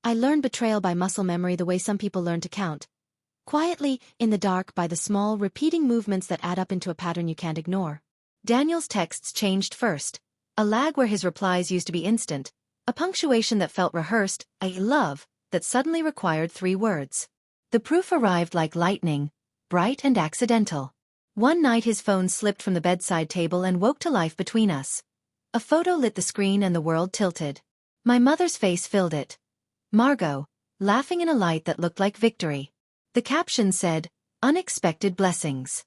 I learned betrayal by muscle memory the way some people learn to count. Quietly, in the dark, by the small, repeating movements that add up into a pattern you can't ignore. Daniel's texts changed first. A lag where his replies used to be instant. A punctuation that felt rehearsed, a love, that suddenly required 3 words. The proof arrived like lightning, bright and accidental. One night his phone slipped from the bedside table and woke to life between us. A photo lit the screen and the world tilted. My mother's face filled it. Margot, laughing in a light that looked like victory. The caption said, "Unexpected blessings."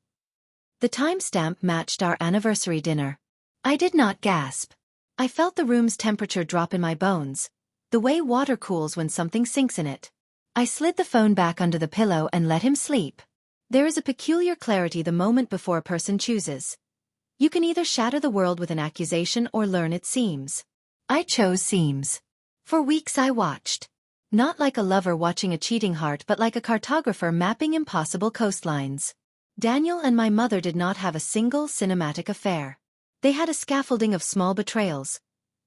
The timestamp matched our anniversary dinner. I did not gasp. I felt the room's temperature drop in my bones, the way water cools when something sinks in it. I slid the phone back under the pillow and let him sleep. There is a peculiar clarity the moment before a person chooses. You can either shatter the world with an accusation or learn its seams. I chose seams. For weeks I watched. Not like a lover watching a cheating heart but like a cartographer mapping impossible coastlines. Daniel and my mother did not have a single cinematic affair. They had a scaffolding of small betrayals.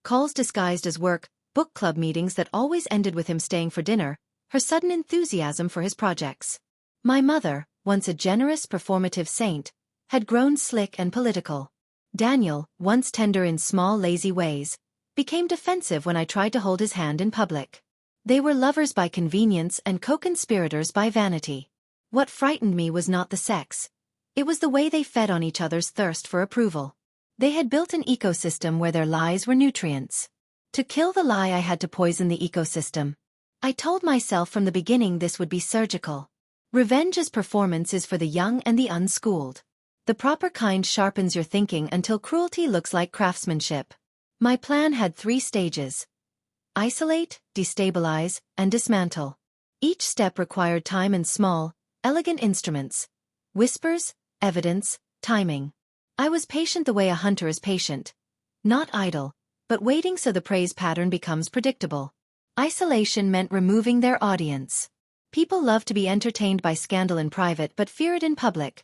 Calls disguised as work, book club meetings that always ended with him staying for dinner, her sudden enthusiasm for his projects. My mother, once a generous performative saint, had grown slick and political. Daniel, once tender in small lazy ways, became defensive when I tried to hold his hand in public. They were lovers by convenience and co-conspirators by vanity. What frightened me was not the sex. It was the way they fed on each other's thirst for approval. They had built an ecosystem where their lies were nutrients. To kill the lie I had to poison the ecosystem. I told myself from the beginning this would be surgical. Revenge as performance is for the young and the unschooled. The proper kind sharpens your thinking until cruelty looks like craftsmanship. My plan had 3 stages. Isolate, destabilize, and dismantle. Each step required time and small, elegant instruments. Whispers, evidence, timing. I was patient the way a hunter is patient. Not idle, but waiting so the prey's pattern becomes predictable. Isolation meant removing their audience. People love to be entertained by scandal in private but fear it in public.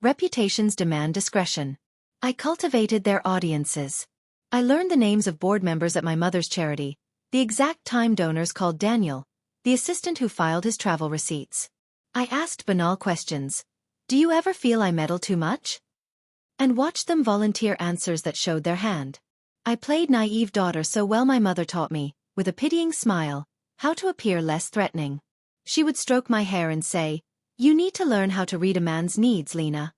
Reputations demand discretion. I cultivated their audiences. I learned the names of board members at my mother's charity, the exact time donors called Daniel, the assistant who filed his travel receipts. I asked banal questions. Do you ever feel I meddle too much? And watched them volunteer answers that showed their hand. I played naive daughter so well my mother taught me, with a pitying smile, how to appear less threatening. She would stroke my hair and say, "You need to learn how to read a man's needs, Lena."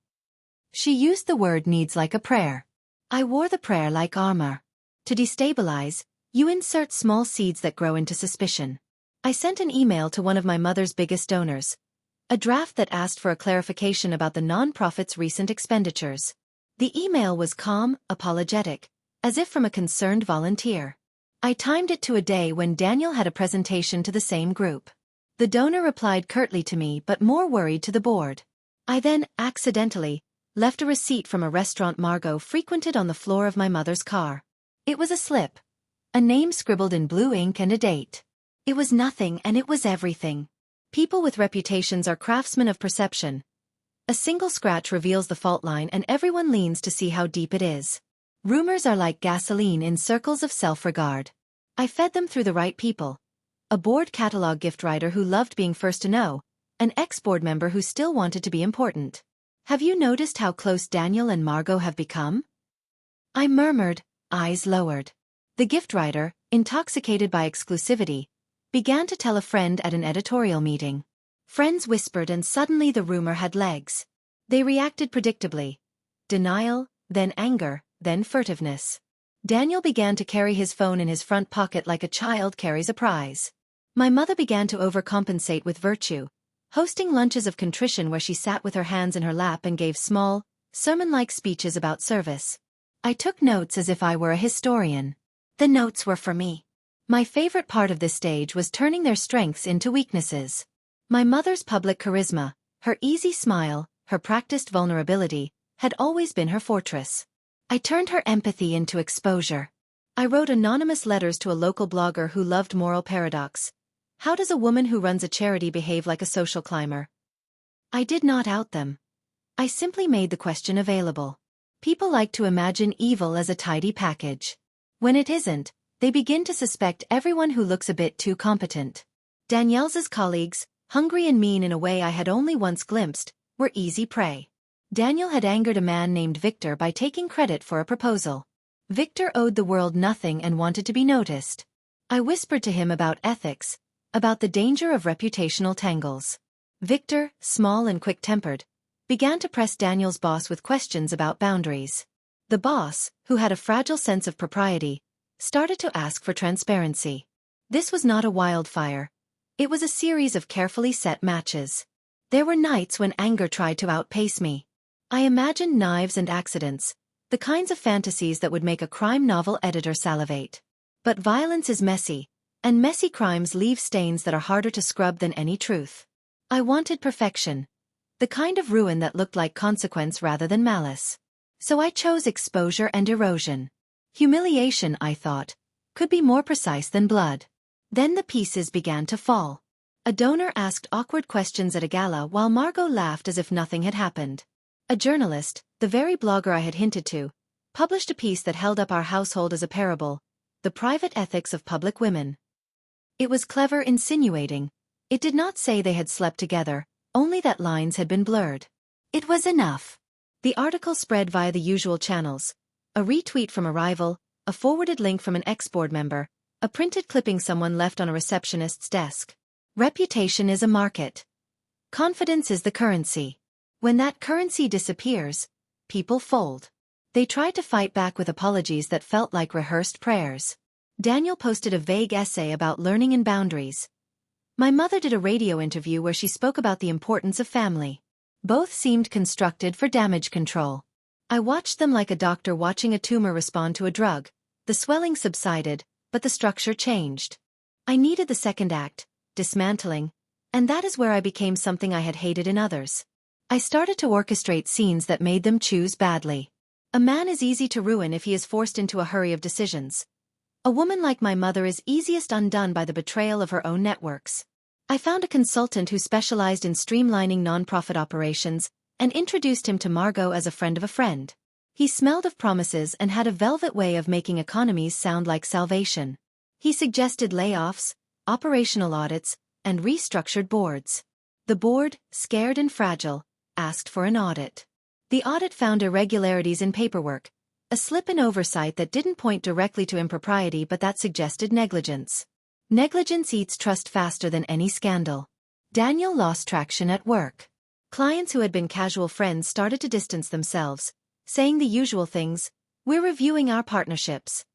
She used the word needs like a prayer. I wore the prayer like armor. To destabilize, you insert small seeds that grow into suspicion. I sent an email to one of my mother's biggest donors. A draft that asked for a clarification about the nonprofit's recent expenditures. The email was calm, apologetic, as if from a concerned volunteer. I timed it to a day when Daniel had a presentation to the same group. The donor replied curtly to me but more worried to the board. I then, accidentally, left a receipt from a restaurant Margot frequented on the floor of my mother's car. It was a slip. A name scribbled in blue ink and a date. It was nothing and it was everything. People with reputations are craftsmen of perception. A single scratch reveals the fault line and everyone leans to see how deep it is. Rumors are like gasoline in circles of self-regard. I fed them through the right people. A board catalog gift writer who loved being first to know, an ex-board member who still wanted to be important. Have you noticed how close Daniel and Margot have become? I murmured, eyes lowered. The gift writer, intoxicated by exclusivity, began to tell a friend at an editorial meeting. Friends whispered and suddenly the rumor had legs. They reacted predictably. Denial, then anger, then furtiveness. Daniel began to carry his phone in his front pocket like a child carries a prize. My mother began to overcompensate with virtue, hosting lunches of contrition where she sat with her hands in her lap and gave small, sermon-like speeches about service. I took notes as if I were a historian. The notes were for me. My favorite part of this stage was turning their strengths into weaknesses. My mother's public charisma, her easy smile, her practiced vulnerability, had always been her fortress. I turned her empathy into exposure. I wrote anonymous letters to a local blogger who loved moral paradox. How does a woman who runs a charity behave like a social climber? I did not out them. I simply made the question available. People like to imagine evil as a tidy package. When it isn't, they begin to suspect everyone who looks a bit too competent. Danielle's colleagues, hungry and mean in a way I had only once glimpsed, were easy prey. Daniel had angered a man named Victor by taking credit for a proposal. Victor owed the world nothing and wanted to be noticed. I whispered to him about ethics, about the danger of reputational tangles. Victor, small and quick-tempered, began to press Daniel's boss with questions about boundaries. The boss, who had a fragile sense of propriety, started to ask for transparency. This was not a wildfire. It was a series of carefully set matches. There were nights when anger tried to outpace me. I imagined knives and accidents, the kinds of fantasies that would make a crime novel editor salivate. But violence is messy, and messy crimes leave stains that are harder to scrub than any truth. I wanted perfection, the kind of ruin that looked like consequence rather than malice. So I chose exposure and erosion. Humiliation, I thought, could be more precise than blood. Then the pieces began to fall. A donor asked awkward questions at a gala while Margot laughed as if nothing had happened. A journalist, the very blogger I had hinted to, published a piece that held up our household as a parable, the private ethics of public women. It was clever, insinuating. It did not say they had slept together, only that lines had been blurred. It was enough. The article spread via the usual channels: a retweet from a rival, a forwarded link from an ex-board member, a printed clipping someone left on a receptionist's desk. Reputation is a market. Confidence is the currency. When that currency disappears, people fold. They tried to fight back with apologies that felt like rehearsed prayers. Daniel posted a vague essay about learning and boundaries. My mother did a radio interview where she spoke about the importance of family. Both seemed constructed for damage control. I watched them like a doctor watching a tumor respond to a drug. The swelling subsided, but the structure changed. I needed the second act, dismantling, and that is where I became something I had hated in others. I started to orchestrate scenes that made them choose badly. A man is easy to ruin if he is forced into a hurry of decisions. A woman like my mother is easiest undone by the betrayal of her own networks. I found a consultant who specialized in streamlining nonprofit operations and introduced him to Margot as a friend of a friend. He smelled of promises and had a velvet way of making economies sound like salvation. He suggested layoffs, operational audits, and restructured boards. The board, scared and fragile, asked for an audit. The audit found irregularities in paperwork, a slip in oversight that didn't point directly to impropriety but that suggested negligence. Negligence eats trust faster than any scandal. Daniel lost traction at work. Clients who had been casual friends started to distance themselves, saying the usual things: "We're reviewing our partnerships."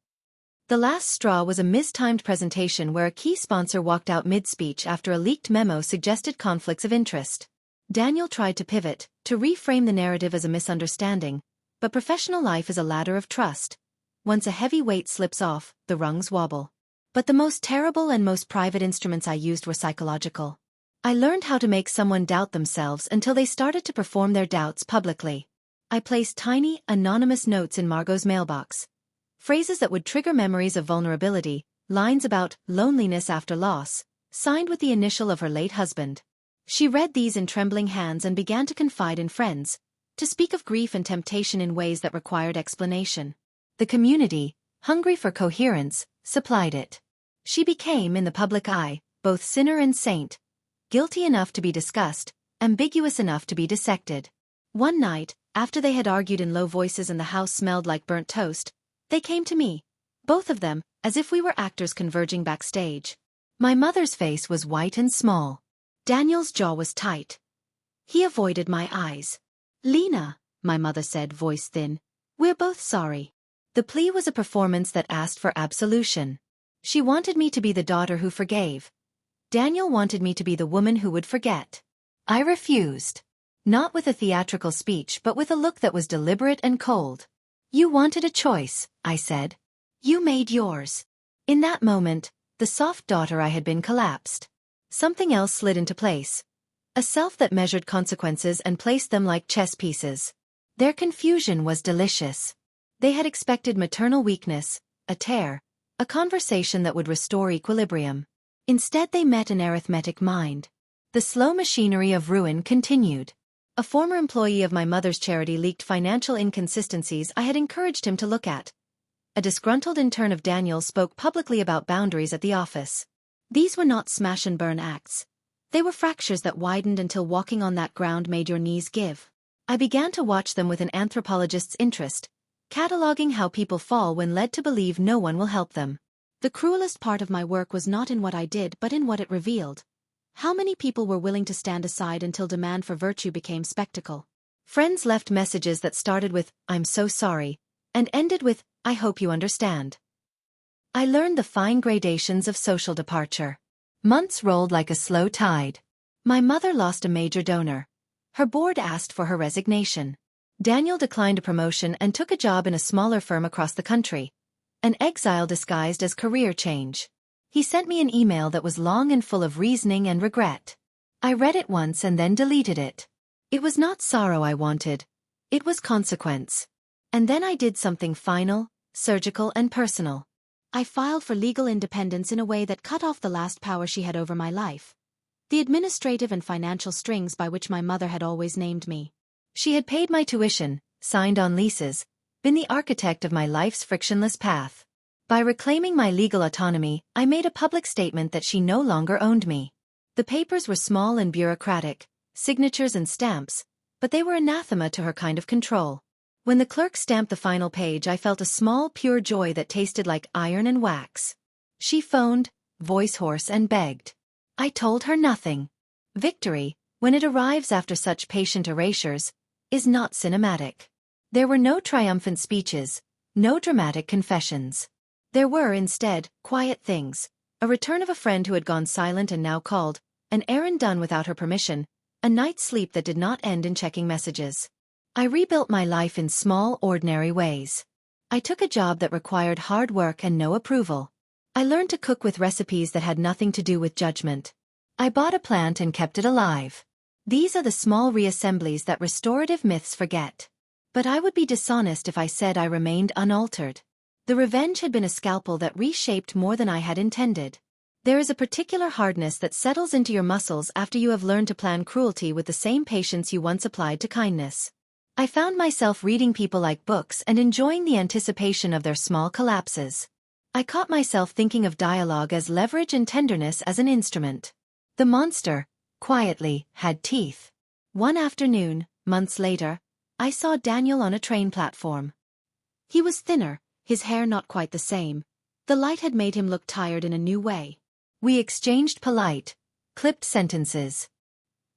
The last straw was a mistimed presentation where a key sponsor walked out mid-speech after a leaked memo suggested conflicts of interest. Daniel tried to pivot, to reframe the narrative as a misunderstanding, but professional life is a ladder of trust. Once a heavy weight slips off, the rungs wobble. But the most terrible and most private instruments I used were psychological. I learned how to make someone doubt themselves until they started to perform their doubts publicly. I placed tiny, anonymous notes in Margot's mailbox. Phrases that would trigger memories of vulnerability, lines about loneliness after loss, signed with the initial of her late husband. She read these in trembling hands and began to confide in friends, to speak of grief and temptation in ways that required explanation. The community, hungry for coherence, supplied it. She became, in the public eye, both sinner and saint, guilty enough to be discussed, ambiguous enough to be dissected. One night, after they had argued in low voices and the house smelled like burnt toast, they came to me, both of them, as if we were actors converging backstage. My mother's face was white and small. Daniel's jaw was tight. He avoided my eyes. "Lena," my mother said, voice thin, "we're both sorry." The plea was a performance that asked for absolution. She wanted me to be the daughter who forgave. Daniel wanted me to be the woman who would forget. I refused. Not with a theatrical speech but with a look that was deliberate and cold. "You wanted a choice," I said. "You made yours." In that moment, the soft daughter I had been collapsed. Something else slid into place. A self that measured consequences and placed them like chess pieces. Their confusion was delicious. They had expected maternal weakness, a tear, a conversation that would restore equilibrium. Instead they met an arithmetic mind. The slow machinery of ruin continued. A former employee of my mother's charity leaked financial inconsistencies I had encouraged him to look at. A disgruntled intern of Daniel's spoke publicly about boundaries at the office. These were not smash-and-burn acts. They were fractures that widened until walking on that ground made your knees give. I began to watch them with an anthropologist's interest, cataloging how people fall when led to believe no one will help them. The cruelest part of my work was not in what I did but in what it revealed. How many people were willing to stand aside until demand for virtue became spectacle? Friends left messages that started with, "I'm so sorry," and ended with, "I hope you understand." I learned the fine gradations of social departure. Months rolled like a slow tide. My mother lost a major donor. Her board asked for her resignation. Daniel declined a promotion and took a job in a smaller firm across the country. An exile disguised as career change. He sent me an email that was long and full of reasoning and regret. I read it once and then deleted it. It was not sorrow I wanted. It was consequence. And then I did something final, surgical and personal. I filed for legal independence in a way that cut off the last power she had over my life. The administrative and financial strings by which my mother had always named me. She had paid my tuition, signed on leases, been the architect of my life's frictionless path. By reclaiming my legal autonomy, I made a public statement that she no longer owned me. The papers were small and bureaucratic, signatures and stamps, but they were anathema to her kind of control. When the clerk stamped the final page, I felt a small, pure joy that tasted like iron and wax. She phoned, voice hoarse, and begged. I told her nothing. Victory, when it arrives after such patient erasures, is not cinematic. There were no triumphant speeches, no dramatic confessions. There were, instead, quiet things, a return of a friend who had gone silent and now called, an errand done without her permission, a night's sleep that did not end in checking messages. I rebuilt my life in small, ordinary ways. I took a job that required hard work and no approval. I learned to cook with recipes that had nothing to do with judgment. I bought a plant and kept it alive. These are the small reassemblies that restorative myths forget. But I would be dishonest if I said I remained unaltered. The revenge had been a scalpel that reshaped more than I had intended. There is a particular hardness that settles into your muscles after you have learned to plan cruelty with the same patience you once applied to kindness. I found myself reading people like books and enjoying the anticipation of their small collapses. I caught myself thinking of dialogue as leverage and tenderness as an instrument. The monster, quietly, had teeth. One afternoon, months later, I saw Daniel on a train platform. He was thinner, his hair not quite the same. The light had made him look tired in a new way. We exchanged polite, clipped sentences.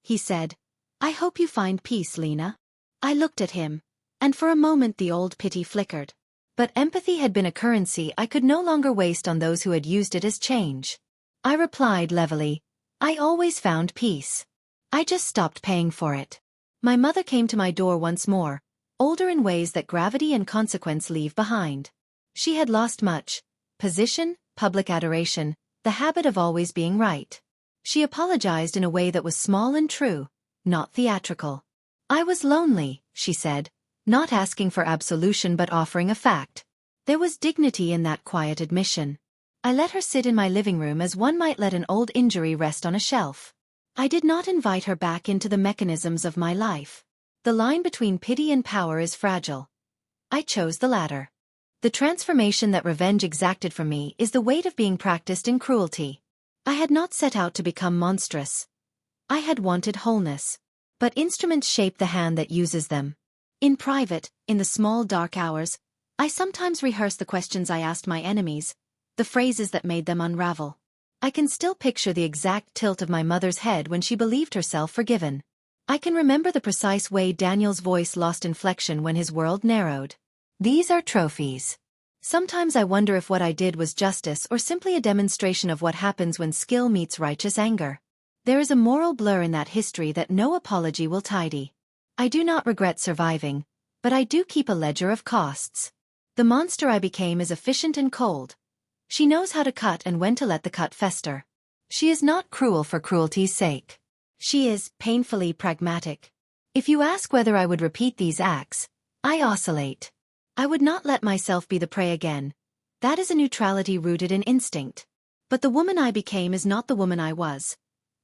He said, "I hope you find peace, Lena." I looked at him, and for a moment the old pity flickered. But empathy had been a currency I could no longer waste on those who had used it as change. I replied levelly, "I always found peace. I just stopped paying for it." My mother came to my door once more, older in ways that gravity and consequence leave behind. She had lost much: position, public adoration, the habit of always being right. She apologized in a way that was small and true, not theatrical. "I was lonely," she said, not asking for absolution but offering a fact. There was dignity in that quiet admission. I let her sit in my living room as one might let an old injury rest on a shelf. I did not invite her back into the mechanisms of my life. The line between pity and power is fragile. I chose the latter. The transformation that revenge exacted from me is the weight of being practiced in cruelty. I had not set out to become monstrous. I had wanted wholeness. But instruments shape the hand that uses them. In private, in the small dark hours, I sometimes rehearse the questions I asked my enemies, the phrases that made them unravel. I can still picture the exact tilt of my mother's head when she believed herself forgiven. I can remember the precise way Daniel's voice lost inflection when his world narrowed. These are trophies. Sometimes I wonder if what I did was justice or simply a demonstration of what happens when skill meets righteous anger. There is a moral blur in that history that no apology will tidy. I do not regret surviving, but I do keep a ledger of costs. The monster I became is efficient and cold. She knows how to cut and when to let the cut fester. She is not cruel for cruelty's sake. She is painfully pragmatic. If you ask whether I would repeat these acts, I oscillate. I would not let myself be the prey again. That is a neutrality rooted in instinct. But the woman I became is not the woman I was.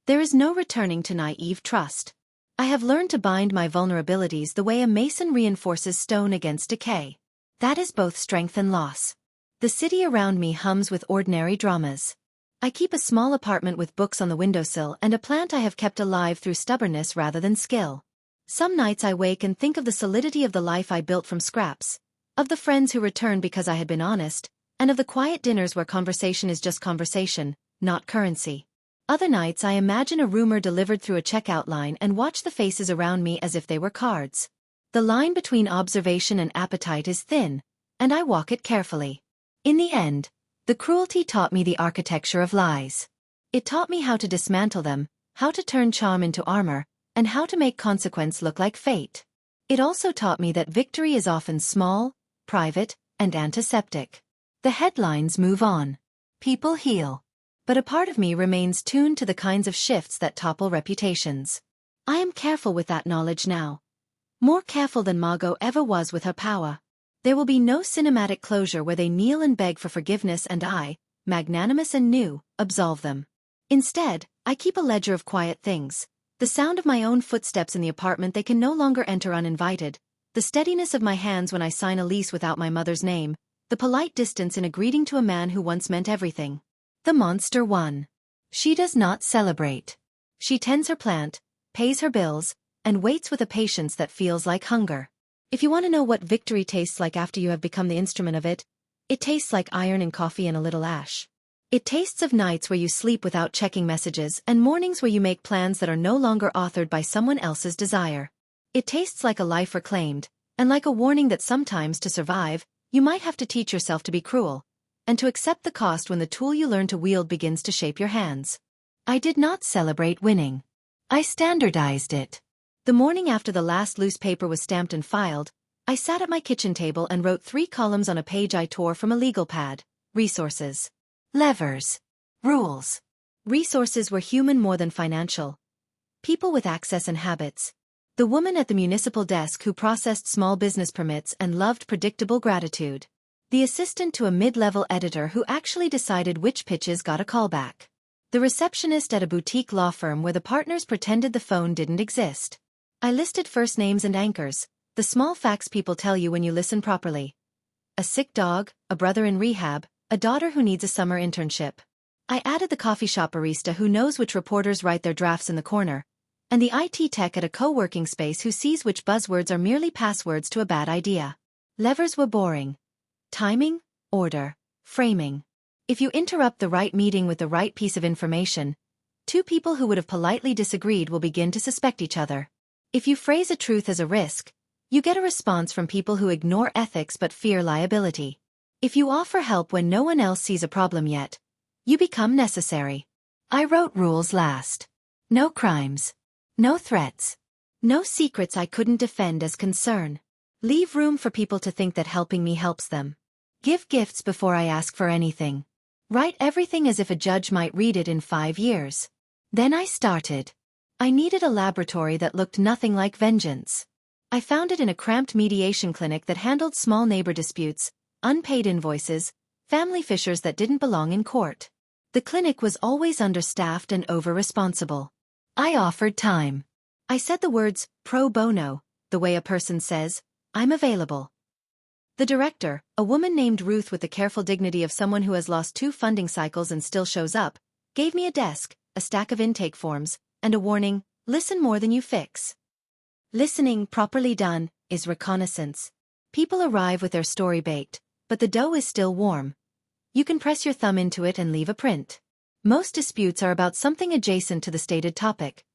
There is no returning to naive trust. I have learned to bind my vulnerabilities the way a mason reinforces stone against decay. That is both strength and loss. The city around me hums with ordinary dramas. I keep a small apartment with books on the windowsill and a plant I have kept alive through stubbornness rather than skill. Some nights I wake and think of the solidity of the life I built from scraps, of the friends who returned because I had been honest, and of the quiet dinners where conversation is just conversation, not currency. Other nights I imagine a rumor delivered through a checkout line and watch the faces around me as if they were cards. The line between observation and appetite is thin, and I walk it carefully. In the end, the cruelty taught me the architecture of lies. It taught me how to dismantle them, how to turn charm into armor, and how to make consequence look like fate. It also taught me that victory is often small, private, and antiseptic. The headlines move on. People heal. But a part of me remains tuned to the kinds of shifts that topple reputations. I am careful with that knowledge now. More careful than Margot ever was with her power. There will be no cinematic closure where they kneel and beg for forgiveness and I, magnanimous and new, absolve them. Instead, I keep a ledger of quiet things. The sound of my own footsteps in the apartment they can no longer enter uninvited, the steadiness of my hands when I sign a lease without my mother's name, the polite distance in a greeting to a man who once meant everything. The monster won. She does not celebrate. She tends her plant, pays her bills, and waits with a patience that feels like hunger. If you want to know what victory tastes like after you have become the instrument of it, it tastes like iron in coffee and a little ash. It tastes of nights where you sleep without checking messages and mornings where you make plans that are no longer authored by someone else's desire. It tastes like a life reclaimed, and like a warning that sometimes to survive, you might have to teach yourself to be cruel, and to accept the cost when the tool you learn to wield begins to shape your hands. I did not celebrate winning. I standardized it. The morning after the last loose paper was stamped and filed, I sat at my kitchen table and wrote 3 columns on a page I tore from a legal pad. Resources. Levers. Rules. Resources were human more than financial. People with access and habits. The woman at the municipal desk who processed small business permits and loved predictable gratitude. The assistant to a mid-level editor who actually decided which pitches got a callback. The receptionist at a boutique law firm where the partners pretended the phone didn't exist. I listed first names and anchors, the small facts people tell you when you listen properly. A sick dog, a brother in rehab, a daughter who needs a summer internship. I added the coffee shop barista who knows which reporters write their drafts in the corner, and the IT tech at a co-working space who sees which buzzwords are merely passwords to a bad idea. Levers were boring. Timing, order, framing. If you interrupt the right meeting with the right piece of information, 2 people who would have politely disagreed will begin to suspect each other. If you phrase a truth as a risk, you get a response from people who ignore ethics but fear liability. If you offer help when no one else sees a problem yet, you become necessary. I wrote rules last. No crimes. No threats. No secrets I couldn't defend as concern. Leave room for people to think that helping me helps them. Give gifts before I ask for anything. Write everything as if a judge might read it in 5 years. Then I started. I needed a laboratory that looked nothing like vengeance. I found it in a cramped mediation clinic that handled small neighbor disputes, unpaid invoices, family fissures that didn't belong in court. The clinic was always understaffed and over-responsible. I offered time. I said the words, pro bono, the way a person says, I'm available. The director, a woman named Ruth with the careful dignity of someone who has lost 2 funding cycles and still shows up, gave me a desk, a stack of intake forms, and a warning, listen more than you fix. Listening, properly done, is reconnaissance. People arrive with their story baked, but the dough is still warm. You can press your thumb into it and leave a print. Most disputes are about something adjacent to the stated topic.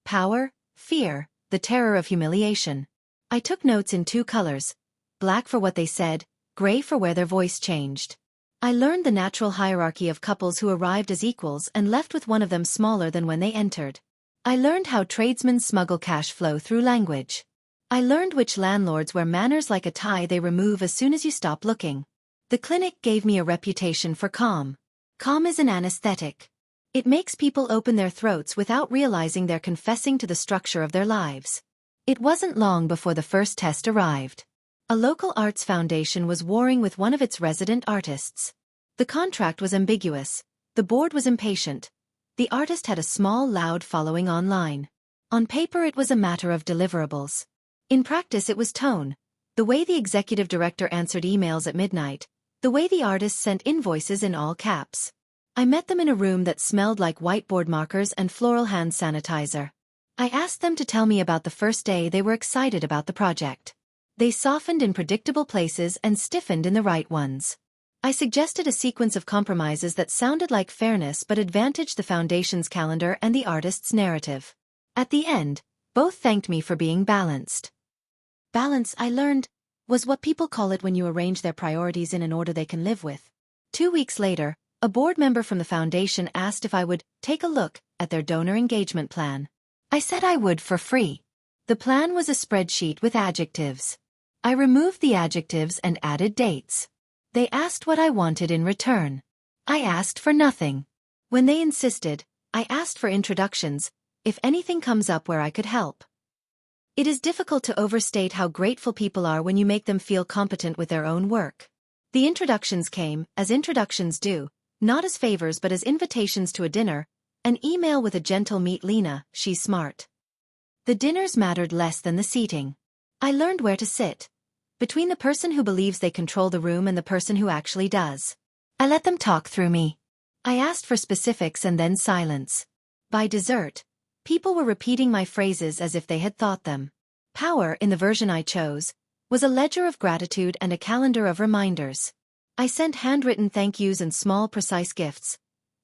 Power, fear, the terror of humiliation. I took notes in 2 colors, black for what they said, gray for where their voice changed. I learned the natural hierarchy of couples who arrived as equals and left with one of them smaller than when they entered. I learned how tradesmen smuggle cash flow through language. I learned which landlords wear manners like a tie they remove as soon as you stop looking. The clinic gave me a reputation for calm. Calm is an anesthetic. It makes people open their throats without realizing they're confessing to the structure of their lives. It wasn't long before the first test arrived. A local arts foundation was warring with one of its resident artists. The contract was ambiguous. The board was impatient. The artist had a small, loud following online. On paper it was a matter of deliverables. In practice it was tone. The way the executive director answered emails at midnight. The way the artist sent invoices in all caps. I met them in a room that smelled like whiteboard markers and floral hand sanitizer. I asked them to tell me about the first day they were excited about the project. They softened in predictable places and stiffened in the right ones. I suggested a sequence of compromises that sounded like fairness but advantaged the foundation's calendar and the artist's narrative. At the end, both thanked me for being balanced. Balance, I learned, was what people call it when you arrange their priorities in an order they can live with. 2 weeks later, a board member from the foundation asked if I would take a look at their donor engagement plan. I said I would for free. The plan was a spreadsheet with adjectives. I removed the adjectives and added dates. They asked what I wanted in return. I asked for nothing. When they insisted, I asked for introductions, if anything comes up where I could help. It is difficult to overstate how grateful people are when you make them feel competent with their own work. The introductions came, as introductions do, not as favors but as invitations to a dinner, an email with a gentle "Meet Lena, she's smart." The dinners mattered less than the seating. I learned where to sit, between the person who believes they control the room and the person who actually does. I let them talk through me. I asked for specifics and then silence. By dessert, people were repeating my phrases as if they had thought them. Power, in the version I chose, was a ledger of gratitude and a calendar of reminders. I sent handwritten thank yous and small precise gifts.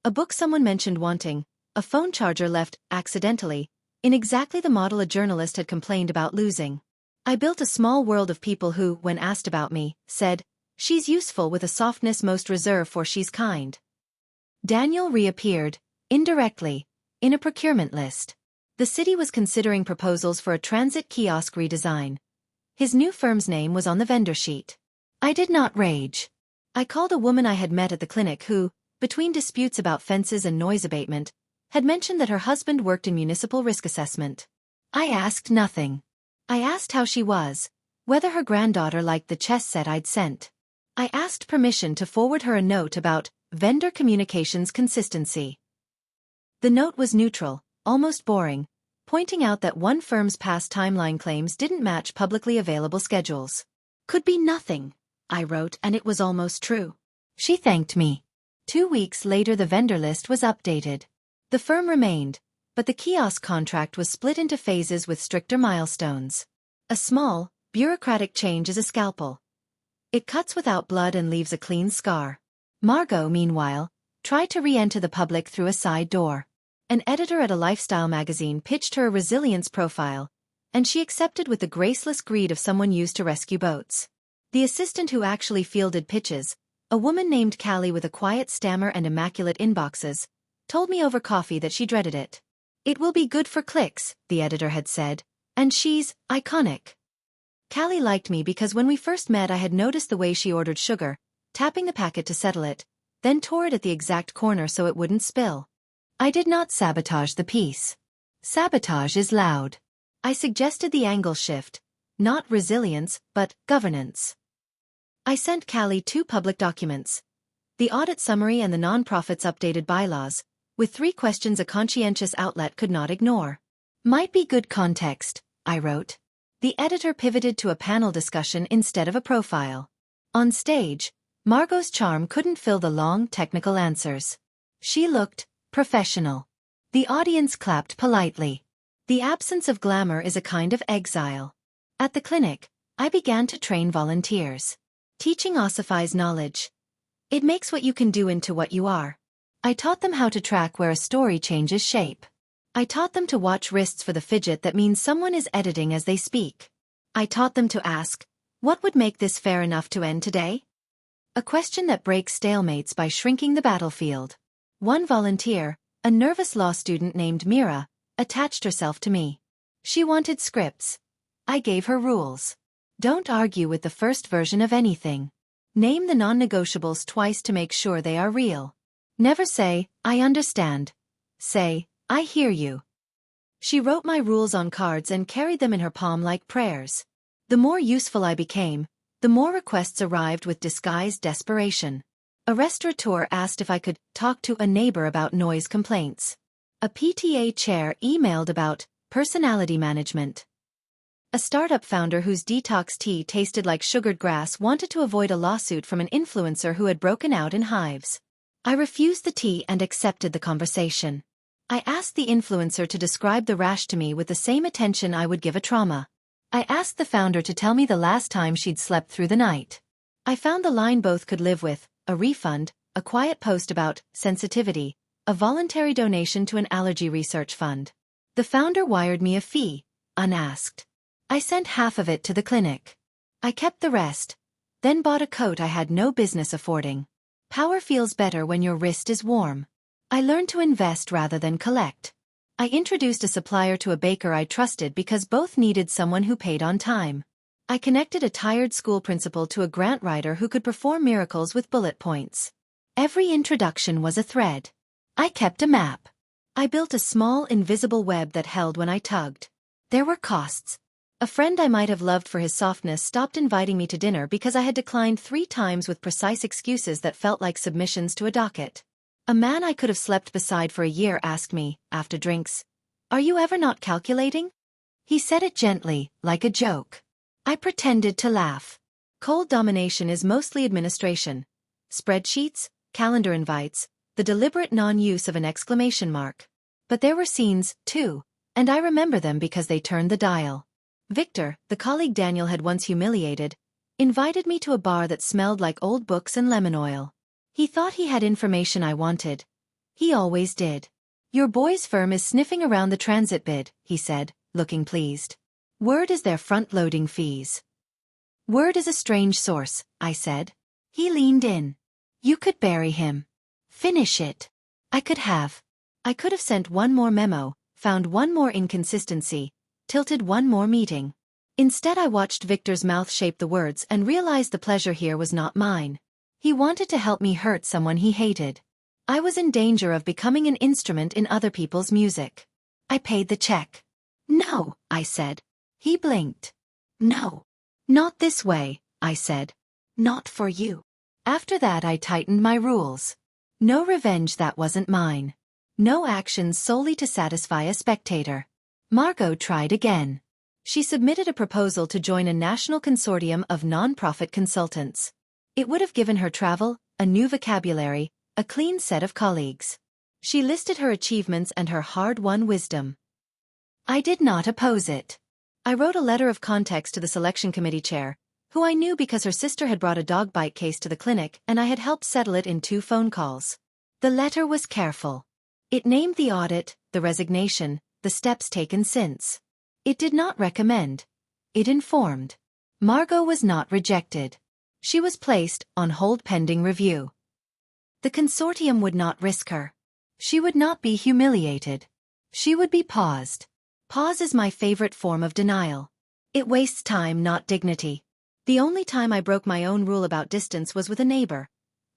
A book someone mentioned wanting, a phone charger left, accidentally, in exactly the model a journalist had complained about losing. I built a small world of people who, when asked about me, said, "She's useful," with a softness most reserved for "she's kind." Daniel reappeared, indirectly, in a procurement list. The city was considering proposals for a transit kiosk redesign. His new firm's name was on the vendor sheet. I did not rage. I called a woman I had met at the clinic who, between disputes about fences and noise abatement, had mentioned that her husband worked in municipal risk assessment. I asked nothing. I asked how she was, whether her granddaughter liked the chess set I'd sent. I asked permission to forward her a note about vendor communications consistency. The note was neutral, almost boring, pointing out that one firm's past timeline claims didn't match publicly available schedules. "Could be nothing," I wrote, and it was almost true. She thanked me. 2 weeks later the vendor list was updated. The firm remained, but the kiosk contract was split into phases with stricter milestones. A small, bureaucratic change is a scalpel. It cuts without blood and leaves a clean scar. Margot, meanwhile, tried to re-enter the public through a side door. An editor at a lifestyle magazine pitched her a resilience profile, and she accepted with the graceless greed of someone used to rescue boats. The assistant who actually fielded pitches, a woman named Callie with a quiet stammer and immaculate inboxes, told me over coffee that she dreaded it. "It will be good for clicks," the editor had said, "and she's iconic." Callie liked me because when we first met I had noticed the way she ordered sugar, tapping the packet to settle it, then tore it at the exact corner so it wouldn't spill. I did not sabotage the piece. Sabotage is loud. I suggested the angle shift, not resilience, but governance. I sent Callie 2 public documents, the audit summary and the nonprofit's updated bylaws, with 3 questions a conscientious outlet could not ignore. "Might be good context," I wrote. The editor pivoted to a panel discussion instead of a profile. On stage, Margot's charm couldn't fill the long, technical answers. She looked professional. The audience clapped politely. The absence of glamour is a kind of exile. At the clinic, I began to train volunteers. Teaching ossifies knowledge. It makes what you can do into what you are. I taught them how to track where a story changes shape. I taught them to watch wrists for the fidget that means someone is editing as they speak. I taught them to ask, "What would make this fair enough to end today?" A question that breaks stalemates by shrinking the battlefield. One volunteer, a nervous law student named Mira, attached herself to me. She wanted scripts. I gave her rules. Don't argue with the first version of anything. Name the non-negotiables twice to make sure they are real. Never say, "I understand." Say, "I hear you." She wrote my rules on cards and carried them in her palm like prayers. The more useful I became, the more requests arrived with disguised desperation. A restaurateur asked if I could talk to a neighbor about noise complaints. A PTA chair emailed about personality management. A startup founder whose detox tea tasted like sugared grass wanted to avoid a lawsuit from an influencer who had broken out in hives. I refused the tea and accepted the conversation. I asked the influencer to describe the rash to me with the same attention I would give a trauma. I asked the founder to tell me the last time she'd slept through the night. I found the line both could live with: a refund, a quiet post about sensitivity, a voluntary donation to an allergy research fund. The founder wired me a fee, unasked. I sent half of it to the clinic. I kept the rest, then bought a coat I had no business affording. Power feels better when your wrist is warm. I learned to invest rather than collect. I introduced a supplier to a baker I trusted because both needed someone who paid on time. I connected a tired school principal to a grant writer who could perform miracles with bullet points. Every introduction was a thread. I kept a map. I built a small invisible web that held when I tugged. There were costs. A friend I might have loved for his softness stopped inviting me to dinner because I had declined 3 times with precise excuses that felt like submissions to a docket. A man I could have slept beside for a year asked me, after drinks, "Are you ever not calculating?" He said it gently, like a joke. I pretended to laugh. Cold domination is mostly administration. Spreadsheets, calendar invites, the deliberate non-use of an exclamation mark. But there were scenes, too, and I remember them because they turned the dial. Victor, the colleague Daniel had once humiliated, invited me to a bar that smelled like old books and lemon oil. He thought he had information I wanted. He always did. "Your boy's firm is sniffing around the transit bid," he said, looking pleased. "Word is their front-loading fees." "Word is a strange source," I said. He leaned in. "You could bury him. Finish it." I could have. I could have sent one more memo, found one more inconsistency, tilted one more meeting. Instead I watched Victor's mouth shape the words and realized the pleasure here was not mine. He wanted to help me hurt someone he hated. I was in danger of becoming an instrument in other people's music. I paid the check. "No," I said. He blinked. "No. Not this way," I said. "Not for you." After that I tightened my rules. No revenge that wasn't mine. No actions solely to satisfy a spectator. Margot tried again. She submitted a proposal to join a national consortium of non-profit consultants. It would have given her travel, a new vocabulary, a clean set of colleagues. She listed her achievements and her hard-won wisdom. I did not oppose it. I wrote a letter of context to the selection committee chair, who I knew because her sister had brought a dog bite case to the clinic and I had helped settle it in 2 phone calls. The letter was careful. It named the audit, the resignation, the steps taken since. It did not recommend. It informed. Margot was not rejected. She was placed on hold pending review. The consortium would not risk her. She would not be humiliated. She would be paused. Pause is my favorite form of denial. It wastes time, not dignity. The only time I broke my own rule about distance was with a neighbor,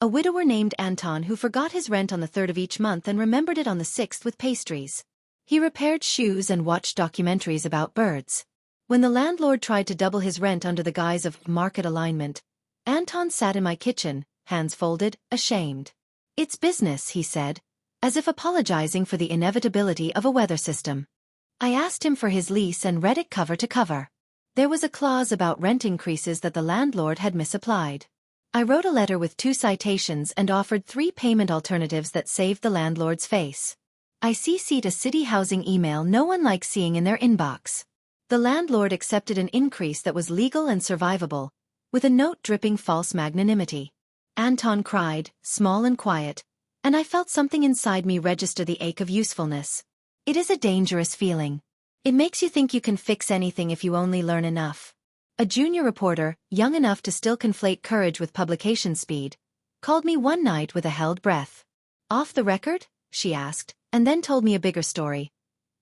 a widower named Anton who forgot his rent on the 3rd of each month and remembered it on the 6th with pastries. He repaired shoes and watched documentaries about birds. When the landlord tried to double his rent under the guise of market alignment, Anton sat in my kitchen, hands folded, ashamed. "It's business," he said, as if apologizing for the inevitability of a weather system. I asked him for his lease and read it cover to cover. There was a clause about rent increases that the landlord had misapplied. I wrote a letter with 2 citations and offered 3 payment alternatives that saved the landlord's face. I CC'd a city housing email no one likes seeing in their inbox. The landlord accepted an increase that was legal and survivable, with a note dripping false magnanimity. Anton cried, small and quiet, and I felt something inside me register the ache of usefulness. It is a dangerous feeling. It makes you think you can fix anything if you only learn enough. A junior reporter, young enough to still conflate courage with publication speed, called me one night with a held breath. "Off the record?" she asked, and then told me a bigger story.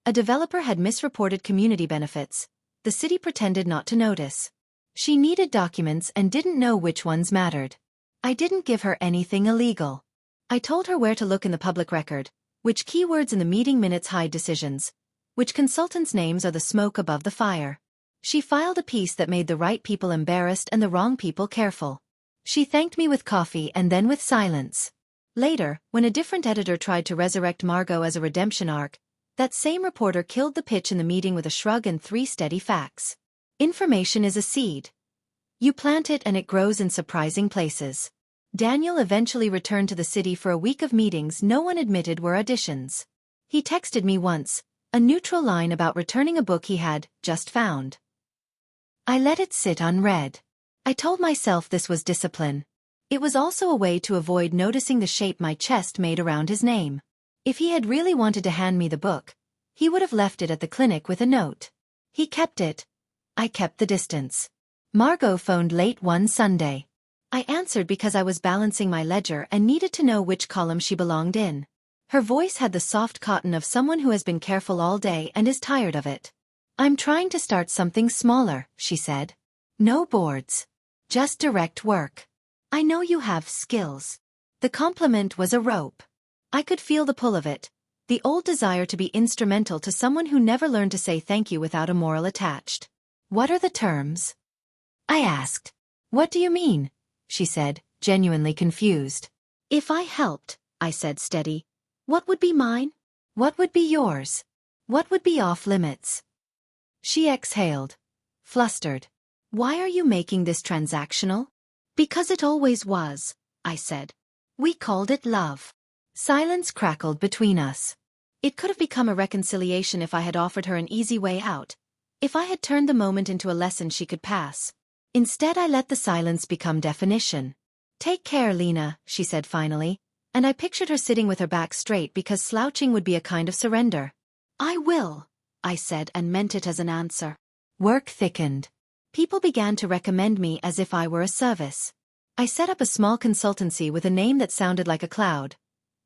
A developer had misreported community benefits. The city pretended not to notice. She needed documents and didn't know which ones mattered. I didn't give her anything illegal. I told her where to look in the public record, which keywords in the meeting minutes hide decisions, which consultants' names are the smoke above the fire. She filed a piece that made the right people embarrassed and the wrong people careful. She thanked me with coffee and then with silence. Later, when a different editor tried to resurrect Margot as a redemption arc, that same reporter killed the pitch in the meeting with a shrug and 3 steady facts. Information is a seed. You plant it and it grows in surprising places. Daniel eventually returned to the city for a week of meetings no one admitted were auditions. He texted me once, a neutral line about returning a book he had just found. I let it sit unread. I told myself this was discipline. It was also a way to avoid noticing the shape my chest made around his name. If he had really wanted to hand me the book, he would have left it at the clinic with a note. He kept it. I kept the distance. Margot phoned late one Sunday. I answered because I was balancing my ledger and needed to know which column she belonged in. Her voice had the soft cotton of someone who has been careful all day and is tired of it. I'm trying to start something smaller, she said. No boards. Just direct work. I know you have skills. The compliment was a rope. I could feel the pull of it, the old desire to be instrumental to someone who never learned to say thank you without a moral attached. What are the terms? I asked. What do you mean? She said, genuinely confused. If I helped, I said steady, what would be mine? What would be yours? What would be off limits? She exhaled, flustered. Why are you making this transactional? Because it always was, I said. We called it love. Silence crackled between us. It could have become a reconciliation if I had offered her an easy way out, if I had turned the moment into a lesson she could pass. Instead I let the silence become definition. Take care, Lena, she said finally, and I pictured her sitting with her back straight because slouching would be a kind of surrender. I will, I said and meant it as an answer. Work thickened. People began to recommend me as if I were a service. I set up a small consultancy with a name that sounded like a cloud.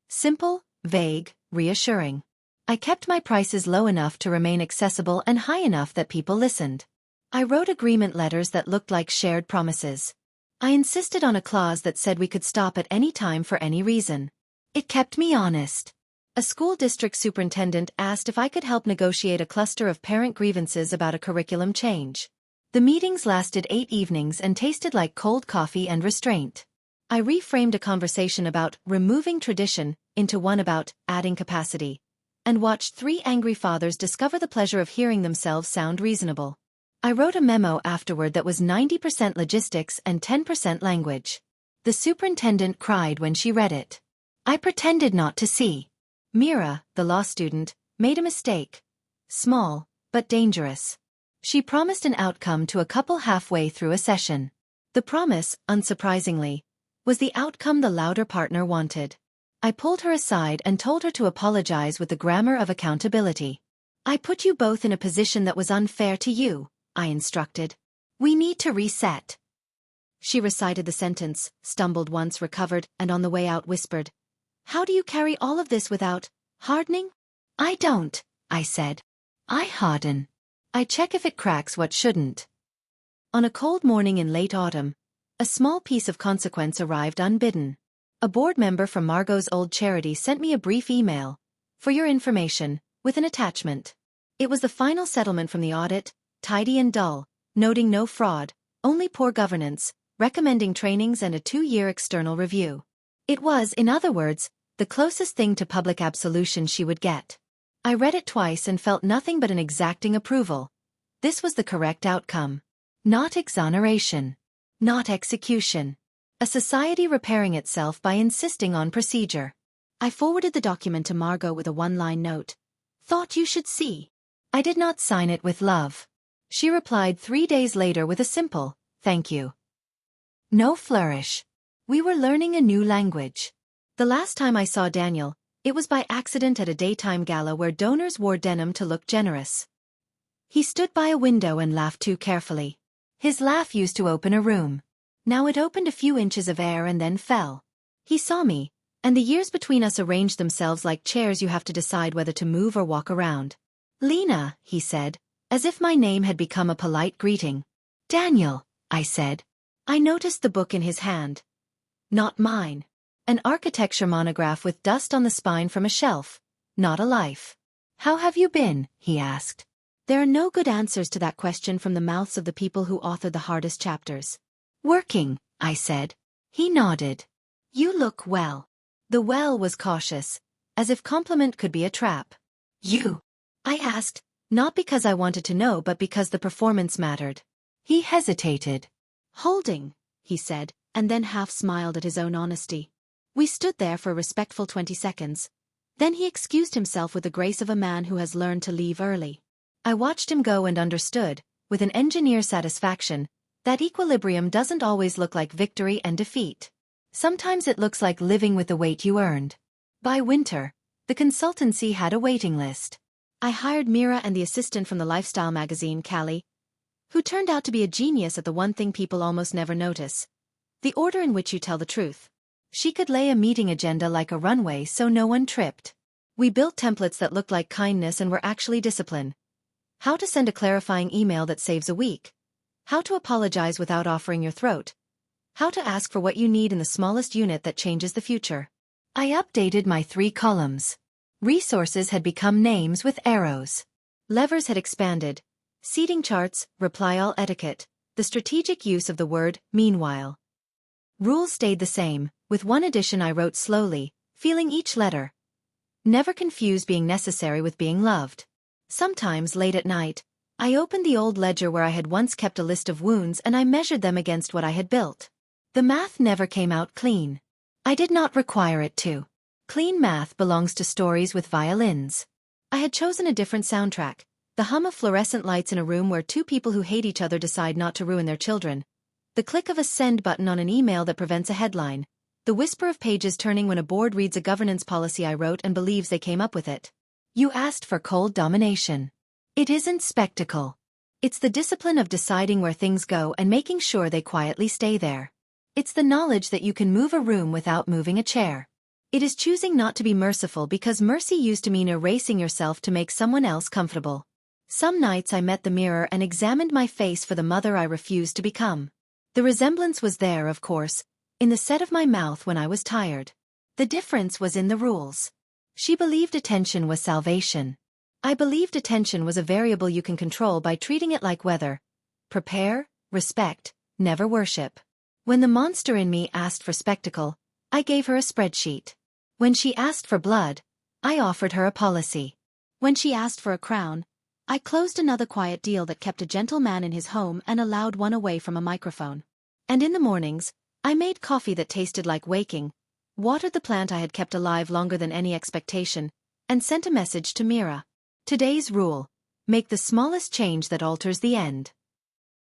Simple, vague, reassuring. I kept my prices low enough to remain accessible and high enough that people listened. I wrote agreement letters that looked like shared promises. I insisted on a clause that said we could stop at any time for any reason. It kept me honest. A school district superintendent asked if I could help negotiate a cluster of parent grievances about a curriculum change. The meetings lasted 8 evenings and tasted like cold coffee and restraint. I reframed a conversation about removing tradition into one about adding capacity, and watched 3 angry fathers discover the pleasure of hearing themselves sound reasonable. I wrote a memo afterward that was 90% logistics and 10% language. The superintendent cried when she read it. I pretended not to see. Mira, the law student, made a mistake. Small, but dangerous. She promised an outcome to a couple halfway through a session. The promise, unsurprisingly, was the outcome the louder partner wanted. I pulled her aside and told her to apologize with the grammar of accountability. I put you both in a position that was unfair to you, I instructed. We need to reset. She recited the sentence, stumbled once, recovered, and on the way out whispered, How do you carry all of this without hardening? I don't, I said. I harden. I check if it cracks what shouldn't. On a cold morning in late autumn, a small piece of consequence arrived unbidden. A board member from Margot's old charity sent me a brief email, for your information, with an attachment. It was the final settlement from the audit, tidy and dull, noting no fraud, only poor governance, recommending trainings and a 2-year external review. It was, in other words, the closest thing to public absolution she would get. I read it twice and felt nothing but an exacting approval. This was the correct outcome. Not exoneration. Not execution. A society repairing itself by insisting on procedure. I forwarded the document to Margot with a 1-line note. Thought you should see. I did not sign it with love. She replied 3 days later with a simple, thank you. No flourish. We were learning a new language. The last time I saw Daniel, it was by accident at a daytime gala where donors wore denim to look generous. He stood by a window and laughed too carefully. His laugh used to open a room. Now it opened a few inches of air and then fell. He saw me, and the years between us arranged themselves like chairs you have to decide whether to move or walk around. Lena, he said, as if my name had become a polite greeting. Daniel, I said. I noticed the book in his hand. Not mine. An architecture monograph with dust on the spine from a shelf. Not a life. How have you been? He asked. There are no good answers to that question from the mouths of the people who authored the hardest chapters. Working, I said. He nodded. You look well. The well was cautious, as if compliment could be a trap. You? I asked, not because I wanted to know but because the performance mattered. He hesitated. Holding, he said, and then half smiled at his own honesty. We stood there for a respectful 20 seconds. Then he excused himself with the grace of a man who has learned to leave early. I watched him go and understood, with an engineer's satisfaction, that equilibrium doesn't always look like victory and defeat. Sometimes it looks like living with the weight you earned. By winter, the consultancy had a waiting list. I hired Mira and the assistant from the lifestyle magazine, Callie, who turned out to be a genius at the one thing people almost never notice: the order in which you tell the truth. She could lay a meeting agenda like a runway so no one tripped. We built templates that looked like kindness and were actually discipline. How to send a clarifying email that saves a week. How to apologize without offering your throat. How to ask for what you need in the smallest unit that changes the future. I updated my 3 columns. Resources had become names with arrows. Levers had expanded. Seating charts, reply all etiquette, the strategic use of the word, meanwhile. Rules stayed the same, with one addition I wrote slowly, feeling each letter. Never confuse being necessary with being loved. Sometimes, late at night, I opened the old ledger where I had once kept a list of wounds and I measured them against what I had built. The math never came out clean. I did not require it to. Clean math belongs to stories with violins. I had chosen a different soundtrack, the hum of fluorescent lights in a room where 2 people who hate each other decide not to ruin their children, the click of a send button on an email that prevents a headline, the whisper of pages turning when a board reads a governance policy I wrote and believes they came up with it. You asked for cold domination. It isn't spectacle. It's the discipline of deciding where things go and making sure they quietly stay there. It's the knowledge that you can move a room without moving a chair. It is choosing not to be merciful because mercy used to mean erasing yourself to make someone else comfortable. Some nights I met the mirror and examined my face for the mother I refused to become. The resemblance was there, of course, in the set of my mouth when I was tired. The difference was in the rules. She believed attention was salvation. I believed attention was a variable you can control by treating it like weather. Prepare, respect, never worship. When the monster in me asked for spectacle, I gave her a spreadsheet. When she asked for blood, I offered her a policy. When she asked for a crown, I closed another quiet deal that kept a gentle man in his home and allowed one away from a microphone. And in the mornings, I made coffee that tasted like waking, watered the plant I had kept alive longer than any expectation, and sent a message to Mira. Today's rule: make the smallest change that alters the end.